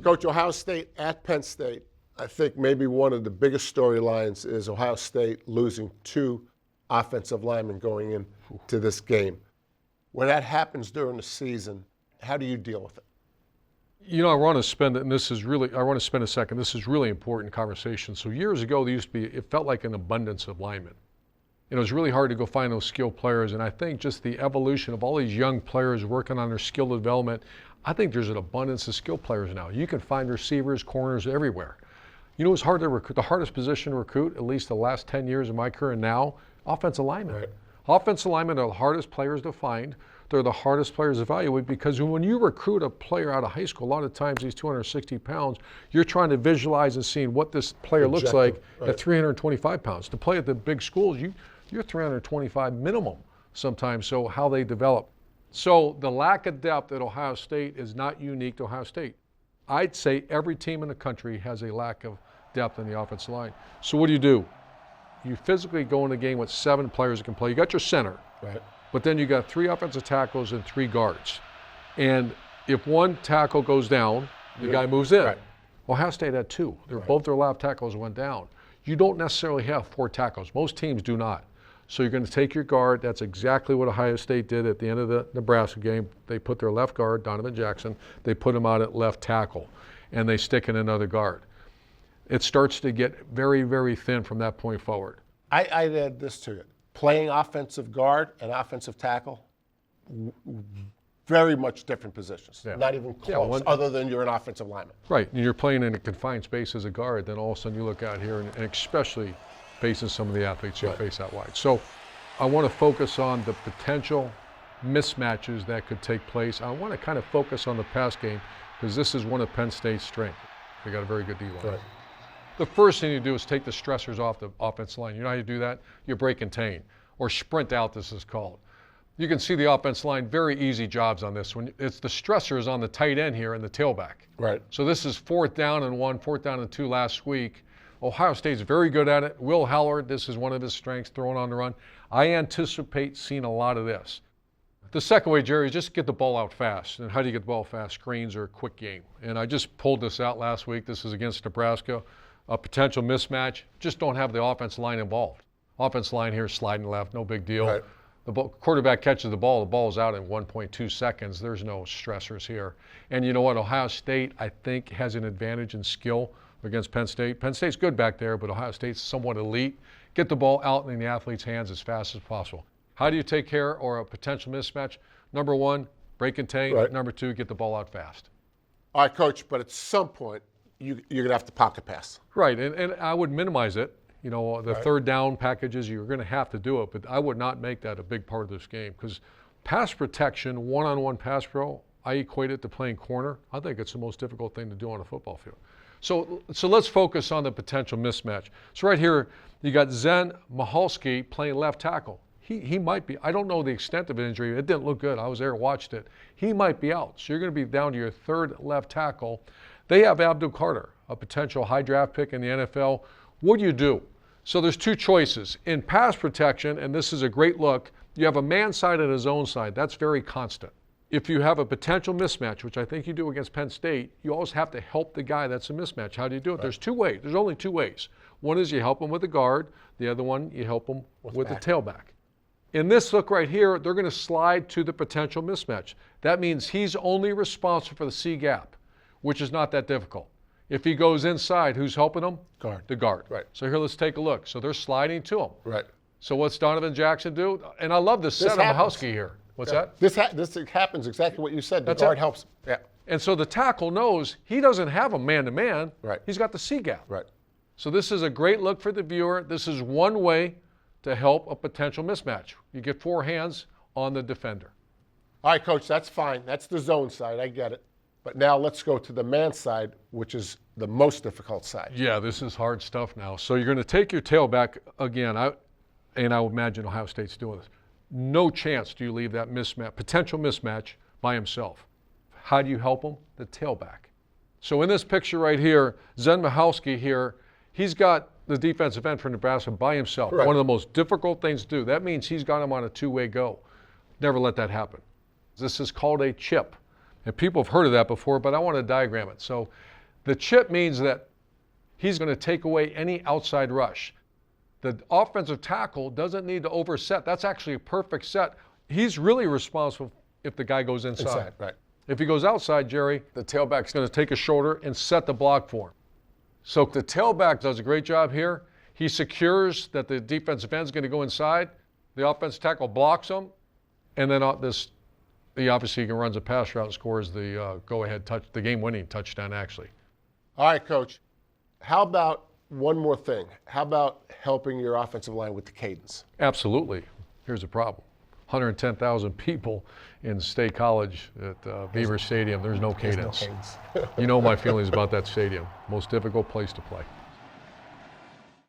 Coach, Ohio State at Penn State. I think maybe one of the biggest storylines is Ohio State losing 2 offensive linemen going into this game. When that happens during the season, how do you deal with it? You know, I want to spend a second. This is really important conversation. So years ago, it felt like an abundance of linemen. It was really hard to go find those skilled players, and I think just the evolution of all these young players working on their skill development, I think there's an abundance of skilled players now. You can find receivers, corners, everywhere. You know, it's hard to recruit. The hardest position to recruit, at least the last 10 years of my career and now, offensive linemen. Right. Offensive linemen are the hardest players to find. They're the hardest players to evaluate because when you recruit a player out of high school, a lot of times he's 260 pounds, you're trying to visualize and seeing what this player looks like at 325 pounds. To play at the big schools, you're 325 minimum sometimes, so how they develop. So the lack of depth at Ohio State is not unique to Ohio State. I'd say every team in the country has a lack of depth in the offensive line. So what do? You physically go in a game with 7 players that can play. You got your center, right, but then you got 3 offensive tackles and 3 guards. And if one tackle goes down, the guy moves in. Right. Ohio State had 2. Both their left tackles went down. You don't necessarily have 4 tackles. Most teams do not. So you're going to take your guard. That's exactly what Ohio State did at the end of the Nebraska game. They put their left guard, Donovan Jackson, they put him out at left tackle, and they stick in another guard. It starts to get very, very thin from that point forward. I'd add this to it. Playing offensive guard and offensive tackle, very much different positions. Yeah. Not even close, other than you're an offensive lineman. Right, and you're playing in a confined space as a guard, then all of a sudden you look out here, and especially facing some of the athletes who face out wide. So I want to focus on the potential mismatches that could take place. I want to kind of focus on the pass game because this is one of Penn State's strengths. They got a very good D-line. Right. The first thing you do is take the stressors off the offensive line. You know how you do that? You break and contain, or sprint out, this is called. You can see the offensive line, very easy jobs on this one. It's the stressors on the tight end here and the tailback. Right. So this is 4th down and 1, 4th down and 2 last week. Ohio State's very good at it. Will Howard, this is one of his strengths, throwing on the run. I anticipate seeing a lot of this. The second way, Jerry, is just get the ball out fast. And how do you get the ball fast? Screens are a quick game. And I just pulled this out last week. This is against Nebraska. A potential mismatch. Just don't have the offensive line involved. Offensive line here sliding left, no big deal. Right. The quarterback catches the ball is out in 1.2 seconds. There's no stressors here. And you know what? Ohio State, I think, has an advantage in skill against Penn State. Penn State's good back there, but Ohio State's somewhat elite. Get the ball out in the athlete's hands as fast as possible. How do you take care or a potential mismatch? Number 1, break and contain. Right. Number 2, get the ball out fast. All right, Coach, but at some point, you're going to have to pocket pass. Right, and I would minimize it. You know, the third down packages, you're going to have to do it, but I would not make that a big part of this game because pass protection, one-on-one pass pro, I equate it to playing corner. I think it's the most difficult thing to do on a football field. So let's focus on the potential mismatch. So right here, you got Zen Michalski playing left tackle. He might be, I don't know the extent of injury. It didn't look good. I was there, watched it. He might be out. So you're going to be down to your 3rd left tackle. They have Abdul Carter, a potential high draft pick in the NFL. What do? So there's 2 choices. In pass protection, and this is a great look, you have a man side and a zone side. That's very constant. If you have a potential mismatch, which I think you do against Penn State, you always have to help the guy that's a mismatch. How do you do it? Right. There's 2 ways. There's only 2 ways. One is you help him with the guard. The other one, you help him with the tailback. In this look right here, they're going to slide to the potential mismatch. That means he's only responsible for the C gap, which is not that difficult. If he goes inside, who's helping him? Guard. The guard. Right. So here, let's take a look. So they're sliding to him. Right. So what's Donovan Jackson do? And I love this set of Michalski here. What's that? This happens exactly what you said. The guard helps. Yeah. And so the tackle knows he doesn't have a man-to-man. Right. He's got the C gap. Right. So this is a great look for the viewer. This is one way to help a potential mismatch. You get 4 hands on the defender. All right, Coach, that's fine. That's the zone side. I get it. But now let's go to the man side, which is the most difficult side. Yeah, this is hard stuff now. So you're going to take your tailback again, and I would imagine Ohio State's doing this. No chance do you leave that potential mismatch by himself. How do you help him? The tailback. So in this picture right here, Zen Michalski here, he's got the defensive end for Nebraska by himself. Right. One of the most difficult things to do. That means he's got him on a 2-way go. Never let that happen. This is called a chip. And people have heard of that before, but I want to diagram it. So The chip means that he's going to take away any outside rush. The offensive tackle doesn't need to overset. That's actually a perfect set. He's really responsible if the guy goes inside. Right. If he goes outside, Jerry, the tailback's going to take a shoulder and set the block for him. So the tailback does a great job here. He secures that the defensive end is going to go inside. The offensive tackle blocks him, and then he obviously runs a pass route and scores the go-ahead touch, the game-winning touchdown, actually. All right, Coach. How about one more thing? How about helping your offensive line with the cadence? Absolutely. Here's the problem. 110,000 people in State College at Beaver Stadium. There's no cadence. There's no cadence. You know my feelings about that stadium. Most difficult place to play.